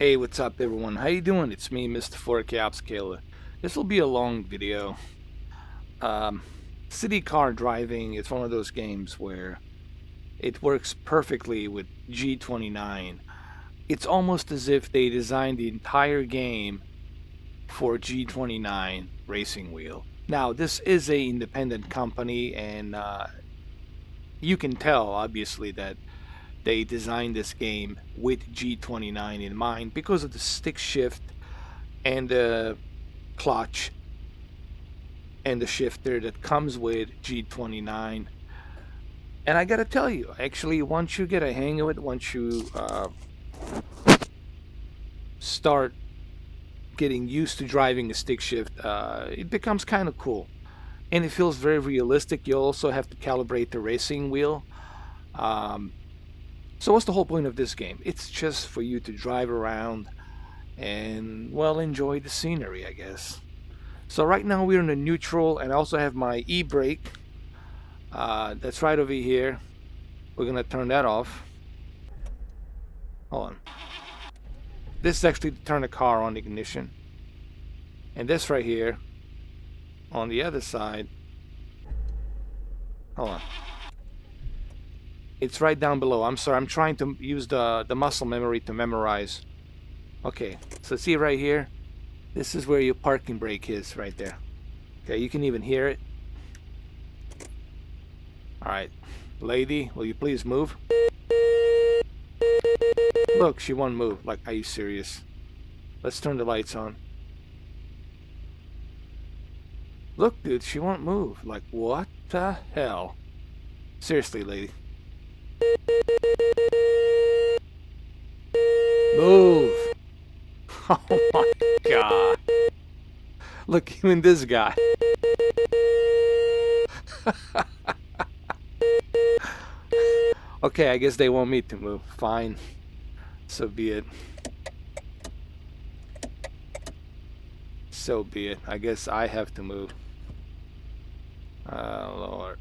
Hey, what's up everyone? How you doing? It's me, Mr4k Upscaler. This will be a long video. Um, City car driving is one of those games where it works perfectly with G29. It's almost as if they designed the entire game for G29 racing wheel. Now, this is a independent company, and you can tell obviously that they designed this game with G29 in mind because of the stick shift and the clutch and the shifter that comes with G29. And I gotta tell you, actually, once you get a hang of it, once you start getting used to driving a stick shift, it becomes kind of cool. And it feels very realistic. You also have to calibrate the racing wheel. So what's the whole point of this game? It's just for you to drive around and, well, enjoy the scenery, I guess. So right now we're in a neutral, and I also have my e-brake. That's right over here. We're gonna turn that off. Hold on. This is actually to turn the car on, the ignition. And this right here, on the other side. Hold on. It's right down below. I'm sorry, I'm trying to use the muscle memory to memorize. Okay, so see right here? This is where your parking brake is, right there. Okay, you can even hear it. Alright, lady, will you please move? Look, she won't move. Like, are you serious? Let's turn the lights on. Look, dude, she won't move. Like, what the hell? Seriously, lady. Move! Oh my god. Look, even this guy. Okay, I guess they want me to move. Fine. So be it. So be it. I guess I have to move. Lord.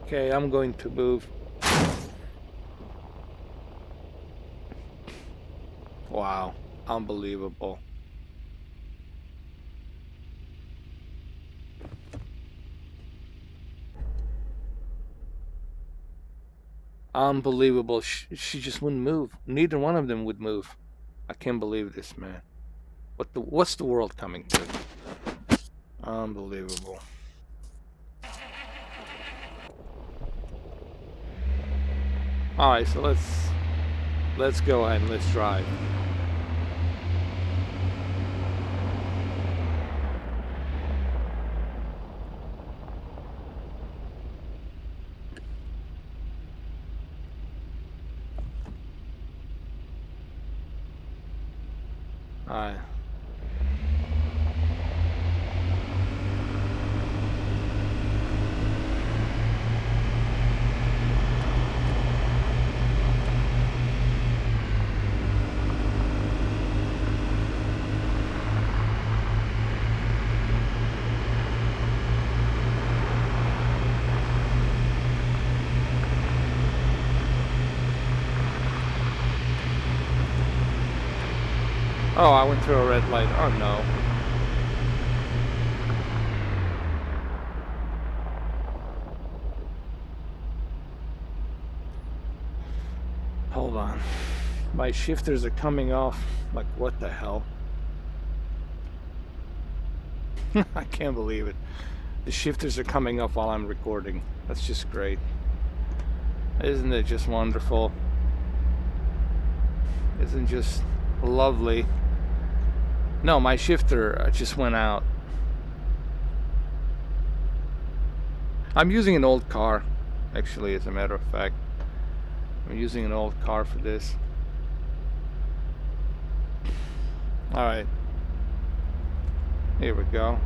Okay, I'm going to move. Wow. Unbelievable. Unbelievable. She just wouldn't move. Neither one of them would move. I can't believe this, man. What's the world coming to? Unbelievable. Alright, so let's go ahead and let's drive. Alright. Oh, I went through a red light. Oh no. Hold on. My shifters are coming off. Like, what the hell? I can't believe it. The shifters are coming off while I'm recording. That's just great. Isn't it just wonderful? Isn't just lovely? No, my shifter just went out. I'm using an old car, actually, as a matter of fact. I'm using an old car for this. Alright. Here we go.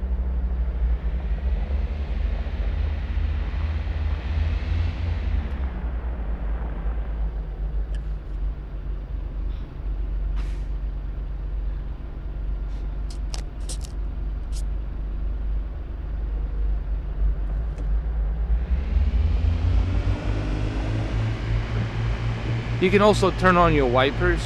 You can also turn on your wipers.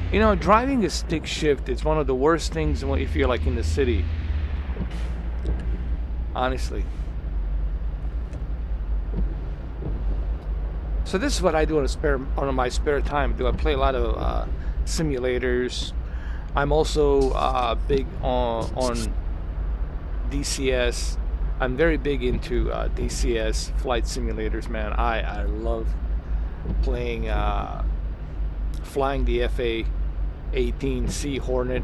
You know, driving a stick shift is one of the worst things if you're like in the city. Honestly. So this is what I do on my spare time. I play a lot of simulators. I'm also big on DCS. I'm very big into DCS flight simulators, man. I love playing, flying the FA-18C Hornet.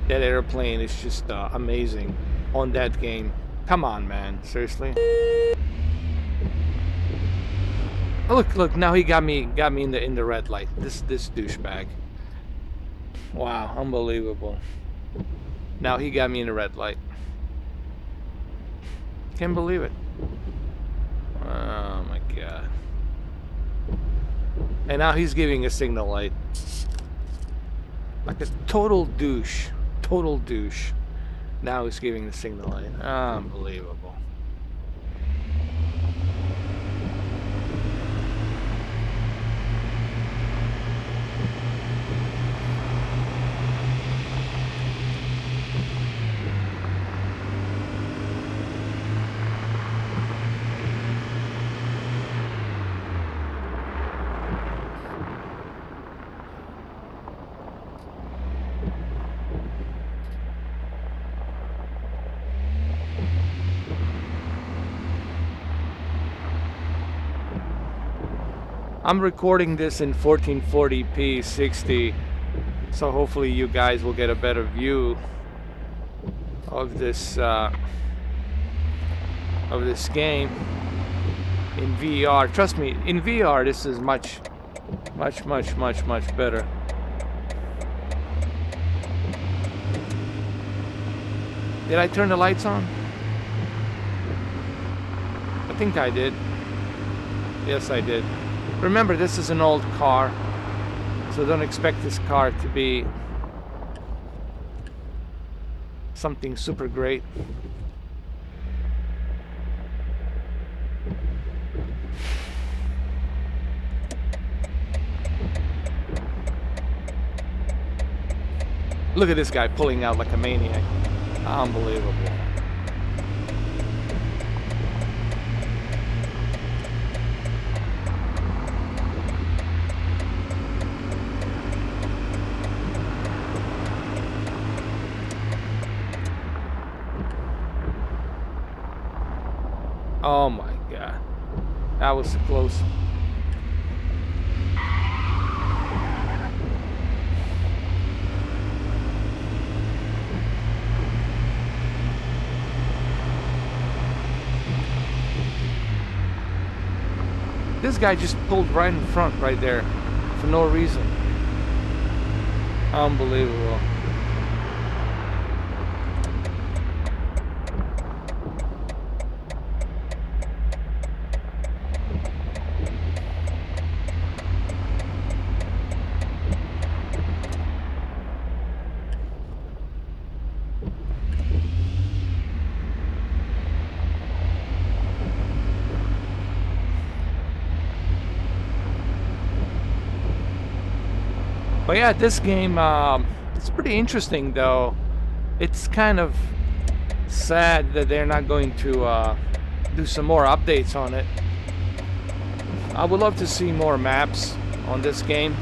That airplane is just amazing on that game. Come on, man, seriously. Oh, look! Now he got me in the red light. This douchebag. Wow, unbelievable. Now he got me in the red light. Can't believe it. Oh my god. And now he's giving a signal light. Like a total douche. Total douche. Now he's giving the signal light. Unbelievable. I'm recording this in 1440p 60, so hopefully you guys will get a better view of this game in VR. Trust me, in VR this is much better. Did I turn the lights on? I think I did. Yes, I did. Remember, this is an old car, so don't expect this car to be something super great. Look at this guy pulling out like a maniac. Unbelievable. Oh my god. That was close. This guy just pulled right in front right there for no reason. Unbelievable. But yeah, this game, it's pretty interesting though. It's kind of sad that they're not going to do some more updates on it. I would love to see more maps on this game.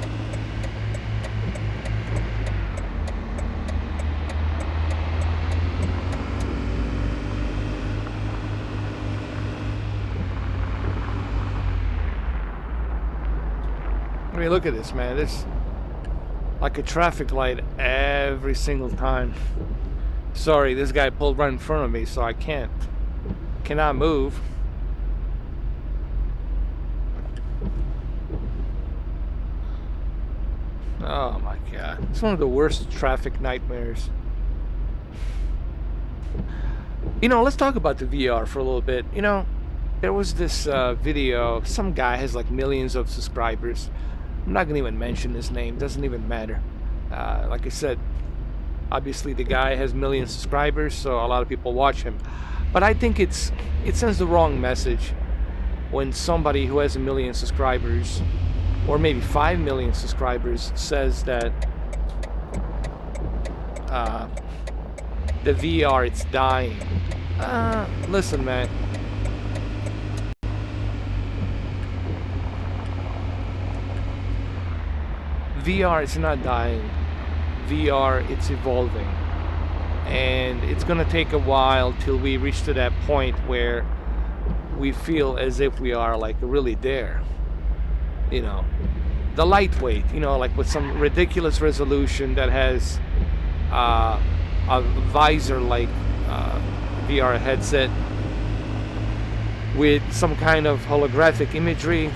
I mean, look at this, man. This like a traffic light every single time. Sorry, this guy pulled right in front of me, so I cannot move. Oh my god. It's one of the worst traffic nightmares. You know, let's talk about the VR for a little bit. You know, there was this video. Some guy has like millions of subscribers. I'm not gonna even mention his name. Doesn't even matter. Like I said, obviously the guy has millions of subscribers, so a lot of people watch him. But I think it sends the wrong message when somebody who has 1 million subscribers, or maybe 5 million subscribers, says that the VR, it's dying. Listen, man. VR is not dying. VR, it's evolving. And it's gonna take a while till we reach to that point where we feel as if we are like really there. You know, the lightweight, you know, like with some ridiculous resolution that has a visor like VR headset with some kind of holographic imagery.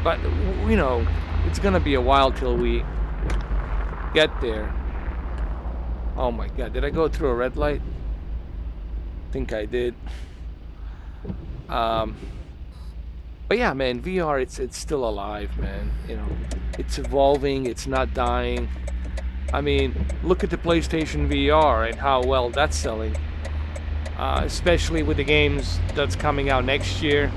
But, you know, it's gonna be a while till we get there. Oh my god, did I go through a red light? I think I did. But yeah, man, VR, it's still alive, man. You know, it's evolving, it's not dying. I mean, look at the PlayStation VR and how well that's selling. Especially with the games that's coming out next year.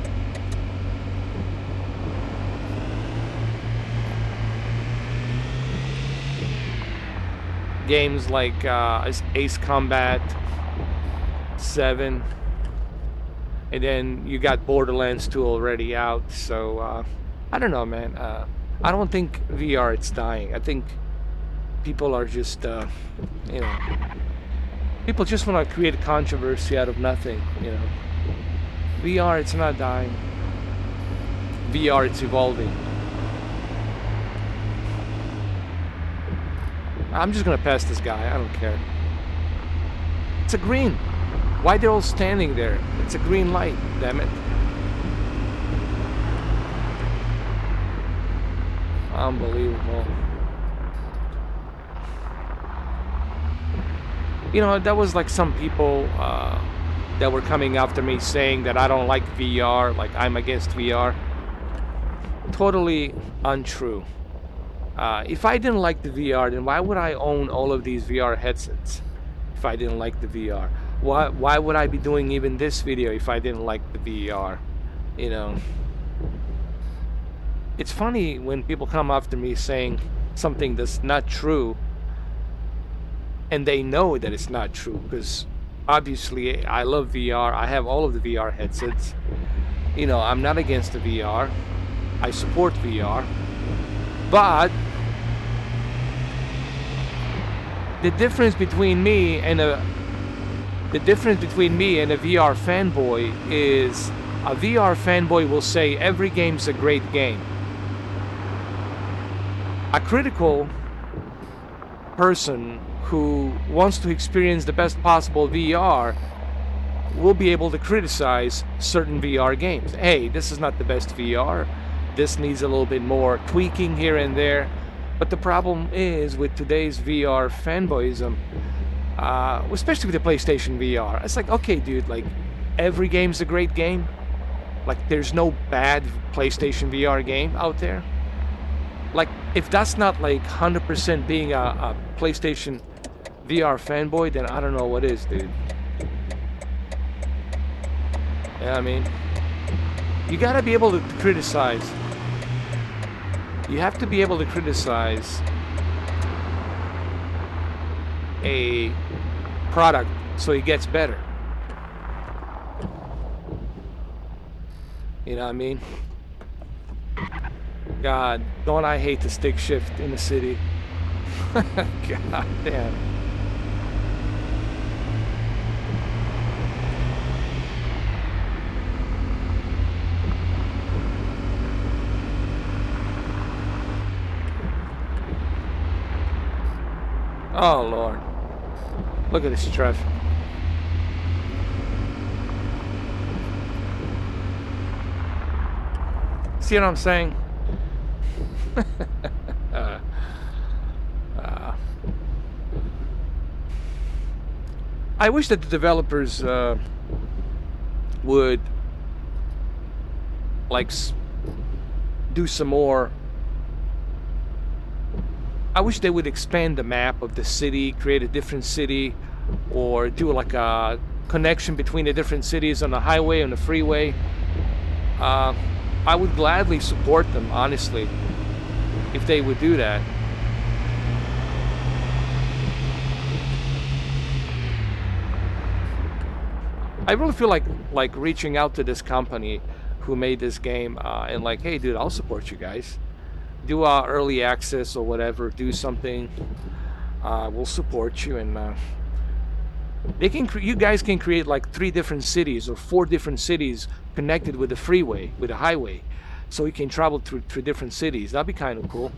Games like Ace Combat 7, and then you got Borderlands 2 already out. So I don't know, man. I don't think VR it's dying. I think people are just you know, people just want to create controversy out of nothing. You know, VR, it's not dying. VR, it's evolving. I'm just gonna pass this guy. I don't care. It's a green. Why they're all standing there? It's a green light. Damn it. Unbelievable. You know, that was like some people that were coming after me saying that I don't like VR, like I'm against VR. Totally untrue. If I didn't like the VR, then why would I own all of these VR headsets? If I didn't like the VR, why would I be doing even this video if I didn't like the VR? You know, it's funny when people come after me saying something that's not true, and they know that it's not true, because obviously I love VR. I have all of the VR headsets. You know, I'm not against the VR. I support VR. But the difference between me and a VR fanboy is a VR fanboy will say every game's a great game. A critical person who wants to experience the best possible VR will be able to criticize certain VR games. Hey, this is not the best VR. This needs a little bit more tweaking here and there. But the problem is with today's VR fanboyism, especially with the PlayStation VR, it's like, okay, dude, like every game's a great game. Like there's no bad PlayStation VR game out there. Like if that's not like 100% being a PlayStation VR fanboy, then I don't know what is, dude. Yeah, I mean, you gotta be able to criticize. You have to be able to criticize a product so it gets better. You know what I mean? God, don't I hate the stick shift in the city? God damn. Oh Lord, look at this traffic. See what I'm saying? I wish that the developers would like do some more. I wish they would expand the map of the city, create a different city, or do like a connection between the different cities on the highway, on the freeway. I would gladly support them, honestly, if they would do that. I really feel like reaching out to this company who made this game and like, hey, dude, I'll support you guys. Do early access or whatever. Do something. We'll support you, and they can. You guys can create like 3 different cities or 4 different cities connected with the freeway, with the highway, so you can travel through different cities. That'd be kind of cool.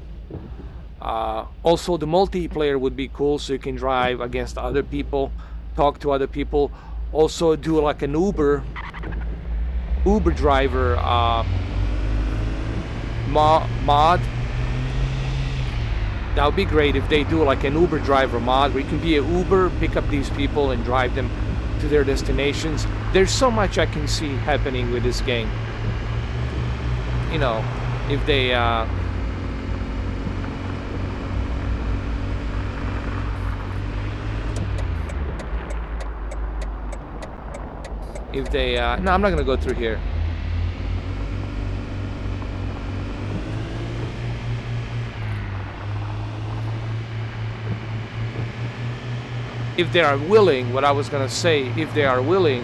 Also, the multiplayer would be cool, so you can drive against other people, talk to other people. Also, do like an Uber driver mod. That would be great if they do like an Uber driver mod where you can be an Uber, pick up these people and drive them to their destinations. There's so much I can see happening with this game. You know, if they no, I'm not gonna go through here. If they are willing, what I was gonna say, if they are willing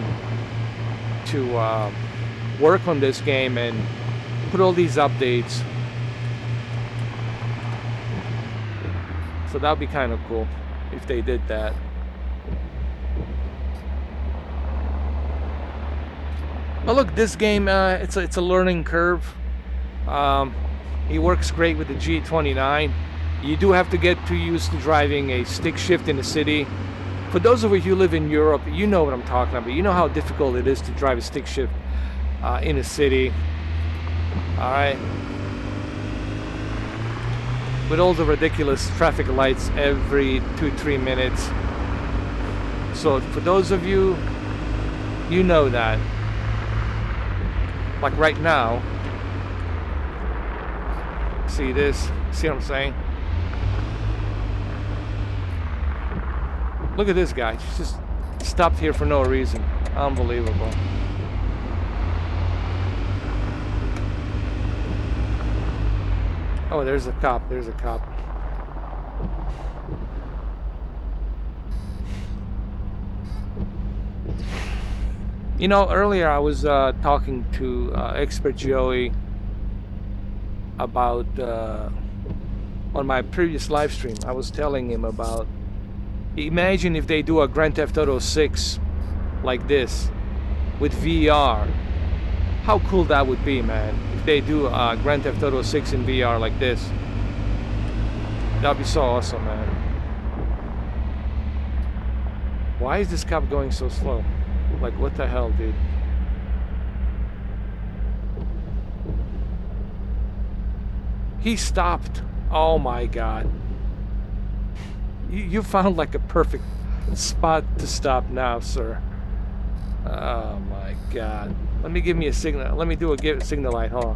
to work on this game and put all these updates, so that would be kind of cool if they did that. But look, this game, it's a learning curve. It works great with the G29. You do have to get too used to driving a stick shift in the city. For those of you who live in Europe, you know what I'm talking about. You know how difficult it is to drive a stick shift in a city. All right. With all the ridiculous traffic lights every 2-3 minutes. So for those of you, you know that. Like right now, see this? See what I'm saying? Look at this guy. He's just stopped here for no reason. Unbelievable. Oh, there's a cop. There's a cop. You know, earlier I was talking to Expert Joey about on my previous live stream. I was telling him about, imagine if they do a Grand Theft Auto 6 like this with VR. How cool that would be, man. If they do a Grand Theft Auto 6 in VR like this. That'd be so awesome, man. Why is this cop going so slow? Like, what the hell, dude? He stopped. Oh my god. You found like a perfect spot to stop now, sir. Oh my god. Let me give me a signal. Let me do a signal light, huh?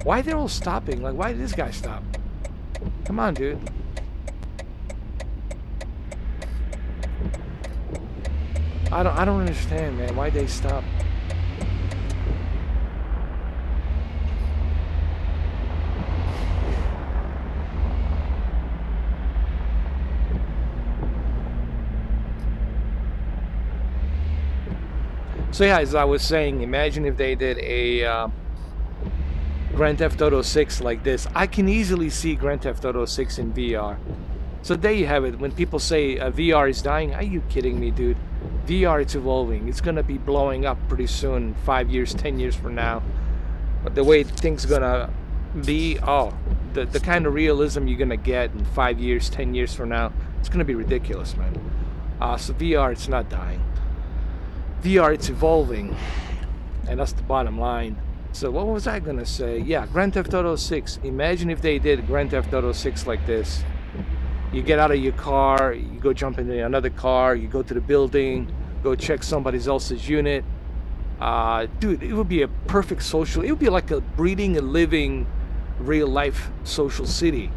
Why are they all stopping? Like, why did this guy stop? Come on, dude. I don't understand, man. Why they stop? So yeah, as I was saying, imagine if they did a Grand Theft Auto 6 like this. I can easily see Grand Theft Auto 6 in VR. So there you have it. When people say VR is dying, are you kidding me, dude? VR, it's evolving. It's gonna be blowing up pretty soon, 5 years, 10 years from now. But the way things gonna be, the kind of realism you're gonna get in 5 years, 10 years from now, it's gonna be ridiculous, man. So VR, it's not dying. VR, it's evolving. and that's the bottom line. So what was I gonna say? Yeah, Grand Theft Auto 6. Imagine if they did Grand Theft Auto 6 like this. You get out of your car, you go jump into another car, you go to the building, go check somebody else's unit. Dude, it would be a perfect social. It would be like a breathing, a living, real life social city.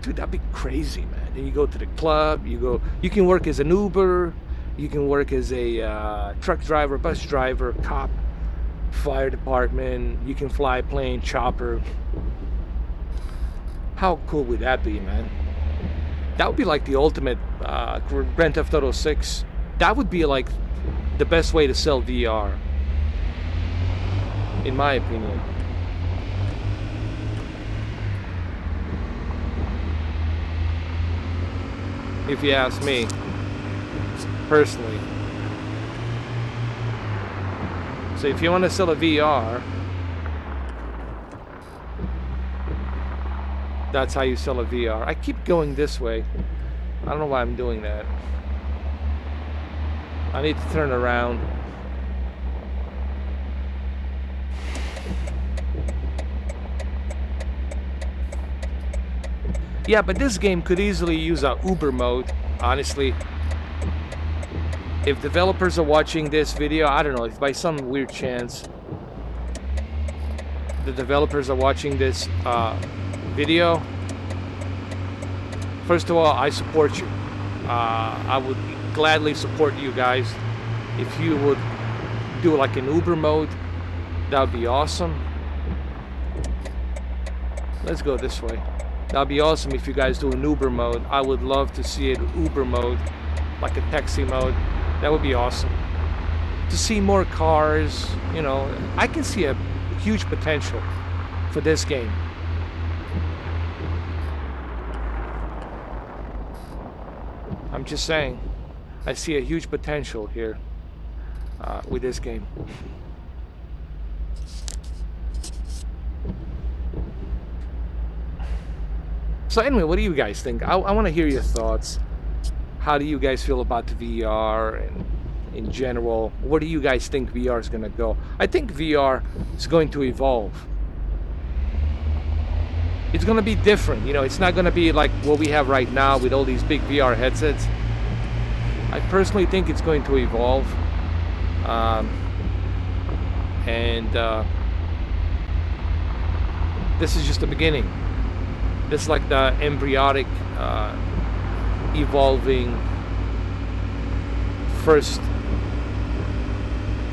Dude, that'd be crazy, man. Then you go to the club, you can work as an Uber, you can work as a truck driver, bus driver, cop, fire department, you can fly plane, chopper. How cool would that be, man? That would be like the ultimate Grand Theft Auto 6. That would be like the best way to sell VR, in my opinion. If you ask me, personally. So if you want to sell a VR, that's how you sell a VR. I keep going this way. I don't know why I'm doing that. I need to turn around. Yeah, but this game could easily use a Uber mode, honestly. If developers are watching this video, I don't know, if by some weird chance the developers are watching this video, first of all, I support you. I would gladly support you guys. If you would do like an Uber mode, that would be awesome. Let's go this way. That would be awesome if you guys do an Uber mode. I would love to see it Uber mode, like a taxi mode. That would be awesome. To see more cars, you know, I can see a huge potential for this game. I'm just saying, I see a huge potential here with this game. So anyway, what do you guys think? I want to hear your thoughts. How do you guys feel about the VR and in general? Where do you guys think VR is going to go? I think VR is going to evolve. It's going to be different. You know, it's not going to be like what we have right now with all these big VR headsets. I personally think it's going to evolve. This is just the beginning. This is like the embryonic, evolving first,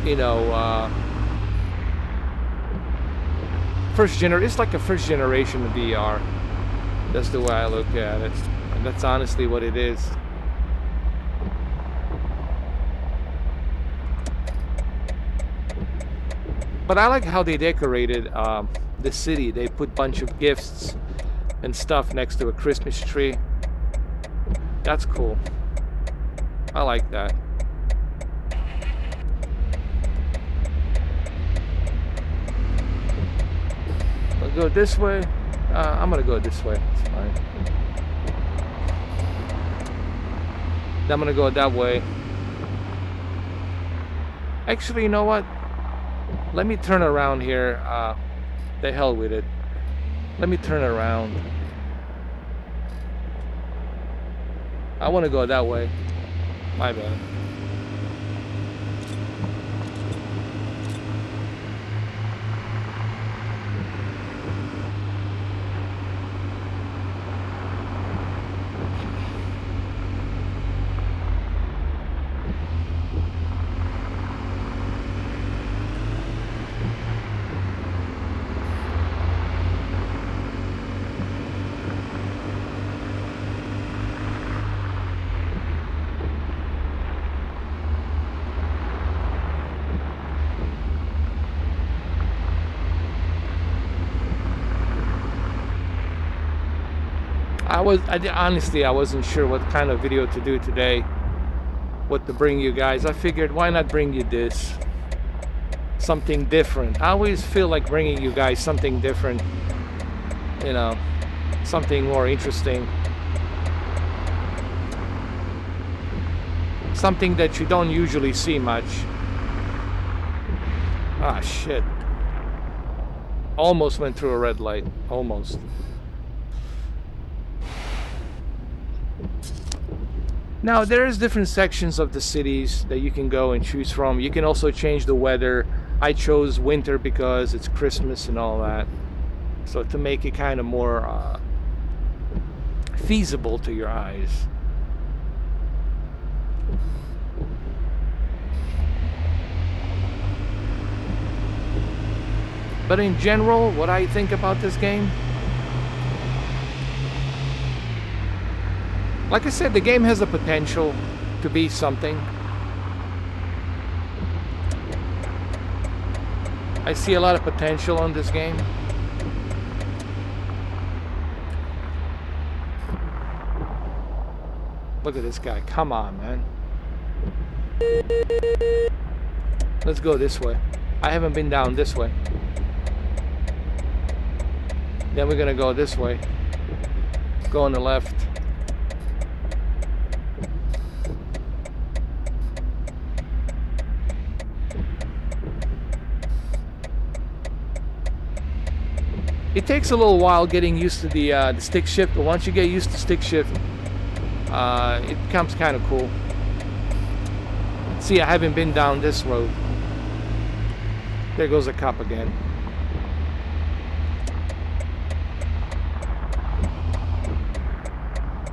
you know, it's like a first generation of VR. That's the way I look at it, and that's honestly what it is. But I like how they decorated the city. They put a bunch of gifts and stuff next to a Christmas tree. That's cool. I like that. I'll go this way. I'm gonna go this way. It's fine. I'm gonna go that way. Actually, you know what? Let me turn around here. The hell with it. Let me turn around. I want to go that way. My bad. Honestly, I wasn't sure what kind of video to do today, what to bring you guys. I figured, why not bring you this? Something different. I always feel like bringing you guys something different, you know, something more interesting. Something that you don't usually see much. Ah, shit. Almost went through a red light. Almost. Now, there's different sections of the cities that you can go and choose from. You can also change the weather. I chose winter because it's Christmas and all that. So to make it kind of more feasible to your eyes. But in general, what I think about this game, like I said, the game has the potential to be something. I see a lot of potential on this game. Look at this guy. Come on, man. Let's go this way. I haven't been down this way. Then we're gonna go this way. Go on the left. It takes a little while getting used to the stick shift, but once you get used to stick shift, it becomes kind of cool. See, I haven't been down this road. There goes a cop again.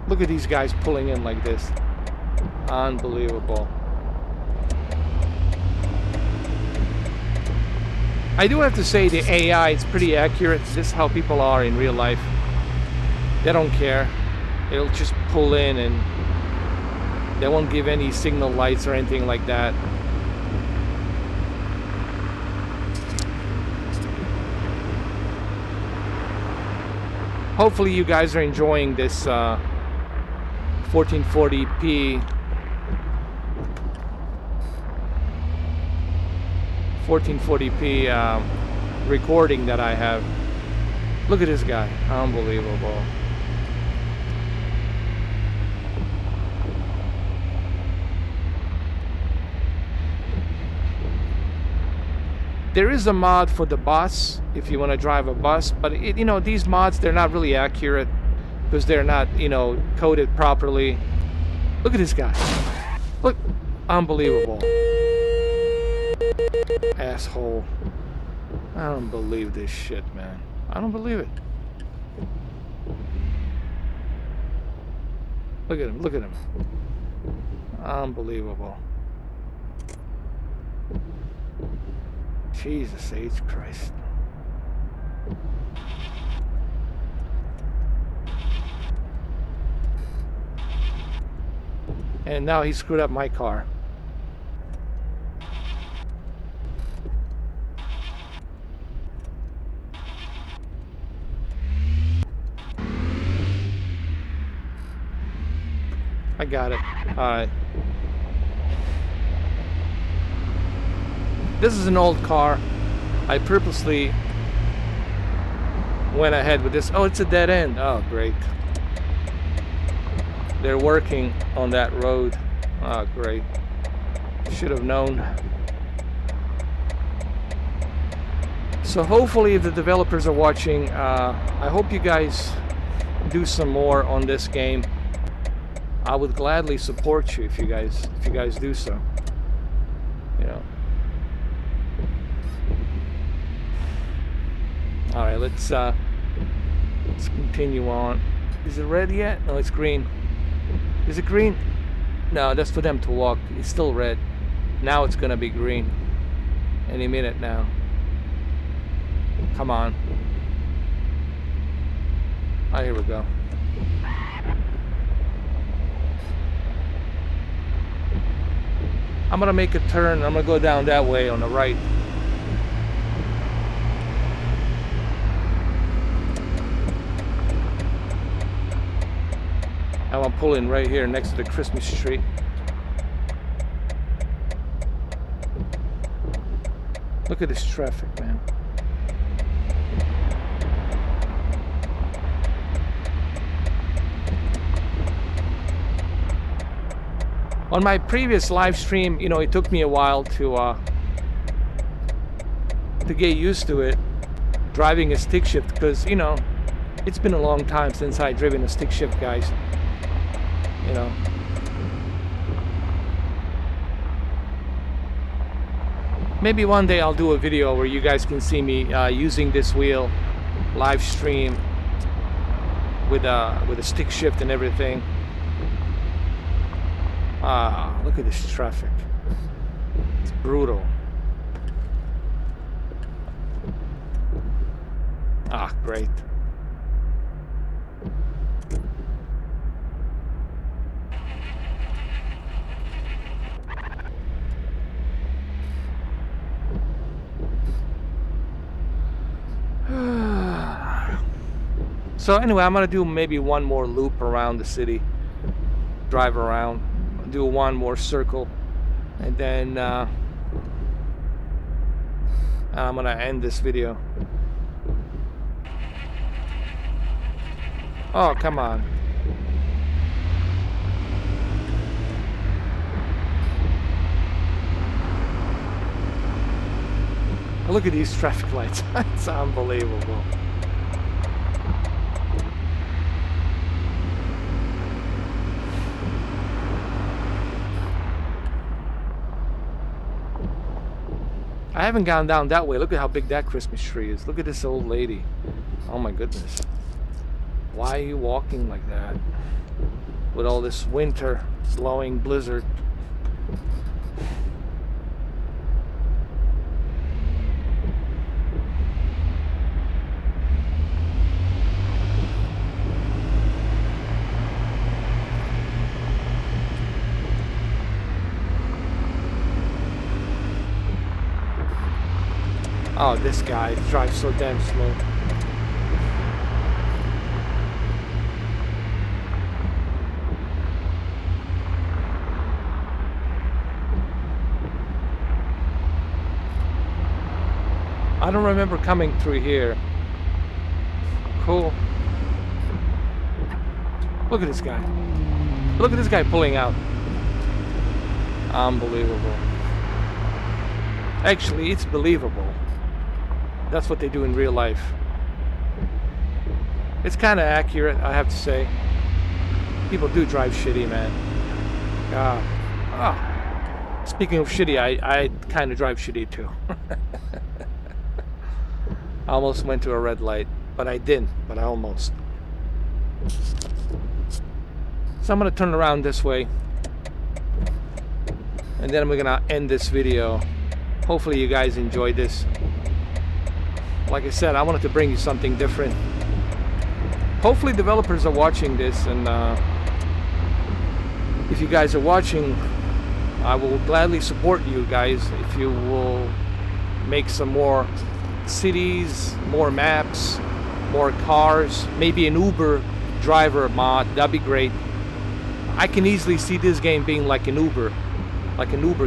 Look at these guys pulling in like this. Unbelievable. I do have to say the AI is pretty accurate. This is how people are in real life. They don't care. It'll just pull in and they won't give any signal lights or anything like that. Hopefully you guys are enjoying this 1440p 1440p recording that I have. Look at this guy. Unbelievable. There is a mod for the bus if you want to drive a bus, but you know, these mods, they're not really accurate because they're not, you know, coded properly. Look at this guy. Look. Unbelievable. Asshole. I don't believe this shit, man. I don't believe it. Look at him. Look at him. Unbelievable. Jesus H. Christ. And now he screwed up my car. I got it. Alright. This is an old car. I purposely went ahead with this. Oh, it's a dead end. Oh, great. They're working on that road. Oh, great. Should have known. So hopefully if the developers are watching, I hope you guys do some more on this game. I would gladly support you if you guys do so. You know. All right, let's continue on. Is it red yet? No, it's green. Is it green? No, that's for them to walk. It's still red. Now it's gonna be green. Any minute now. Come on. Ah, here we go. I'm gonna make a turn. I'm gonna go down that way on the right. I'm gonna pull in right here next to the Christmas tree. Look at this traffic, man. On my previous live stream, you know, it took me a while to to get used to it, driving a stick shift, because, you know, it's been a long time since I driven a stick shift, guys. You know. Maybe one day I'll do a video where you guys can see me using this wheel, live stream with a stick shift and everything. Ah, look at this traffic. It's brutal. Ah, great. So anyway, I'm gonna do maybe one more loop around the city, drive around, do one more circle, and then I'm gonna end this video. Oh, come on. Look at these traffic lights. It's unbelievable. I haven't gone down that way. Look at how big that Christmas tree is. Look at this old lady. Oh my goodness. Why are you walking like that? With all this winter blowing blizzard. Oh, this guy drives so damn slow. I don't remember coming through here. Cool. Look at this guy. Look at this guy pulling out. Unbelievable. Actually, it's believable. That's what they do in real life. It's kind of accurate, I have to say. People do drive shitty, man. Speaking of shitty, I kind of drive shitty too. I almost went to a red light, but I didn't, but I almost. So I'm gonna turn around this way, and then we're gonna end this video. Hopefully you guys enjoyed this. Like I said, I wanted to bring you something different. Hopefully developers are watching this, and if you guys are watching, I will gladly support you guys if you will make some more cities, more maps, more cars, maybe an Uber driver mod. That'd be great. I can easily see this game being like an Uber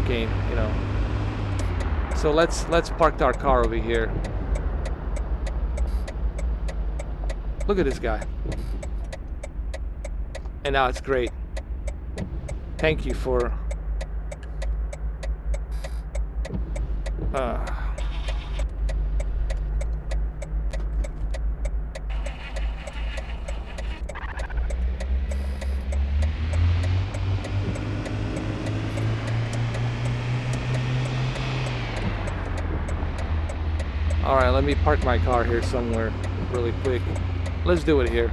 game, you know. So let's park our car over here. Look at this guy. And now it's great. Thank you for Alright, let me park my car here somewhere really quick. Let's do it here.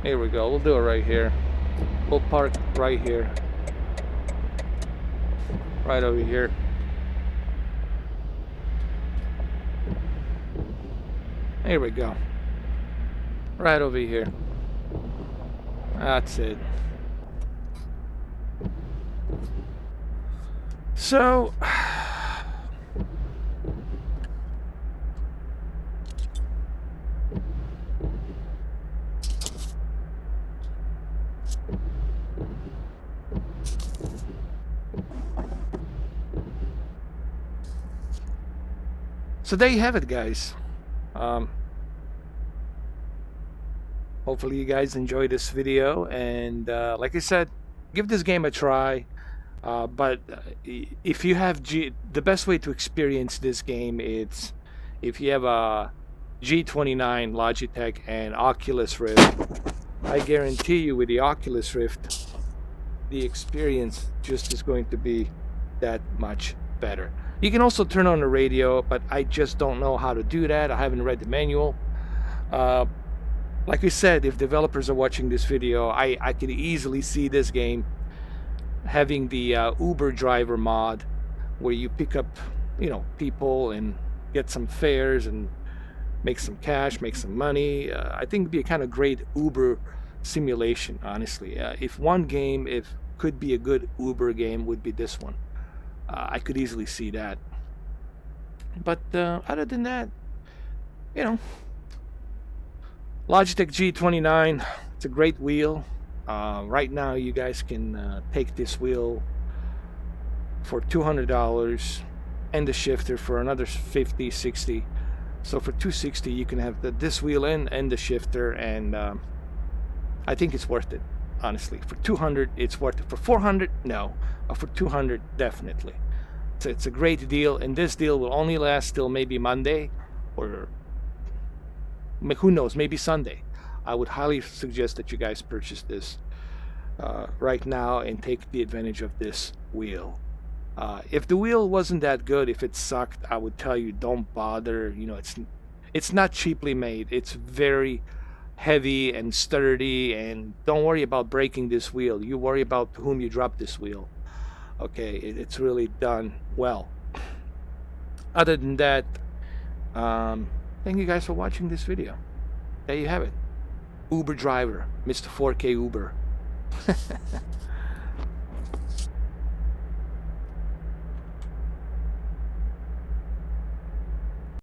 Here we go. We'll do it right here. We'll park right here. Right over here. Here we go. Right over here. That's it. So there you have it, guys. Hopefully you guys enjoyed this video, and like I said, give this game a try. But if you have the best way to experience this game, it's if you have a G29 Logitech and Oculus Rift. I guarantee you, with the Oculus Rift, the experience just is going to be that much better. You can also turn on the radio, but I just don't know how to do that. I haven't read the manual. Like I said, if developers are watching this video, I could easily see this game having the Uber driver mod, where you pick up, people and get some fares and make some cash, make some money. I think it'd be a kind of great Uber simulation, honestly. If one game could be a good Uber game, would be this one. I could easily see that. But other than that, Logitech G29, it's a great wheel. Right now you guys can take this wheel for $200 and the shifter for another 50, 60. So for $260 you can have this wheel and the shifter, and I think it's worth it, honestly. For $200 it's worth it. For $400, no. For $200, definitely. It's a great deal, and this deal will only last till maybe Monday, or who knows, maybe Sunday. I would highly suggest that you guys purchase this right now and take the advantage of this wheel. If the wheel wasn't that good, if it sucked, I would tell you don't bother. It's not cheaply made. It's very heavy and sturdy, and don't worry about breaking this wheel. You worry about to whom you drop this wheel. Okay, it's really done well. Other than that, thank you guys for watching this video. There you have it. Uber driver, Mr. 4K Uber.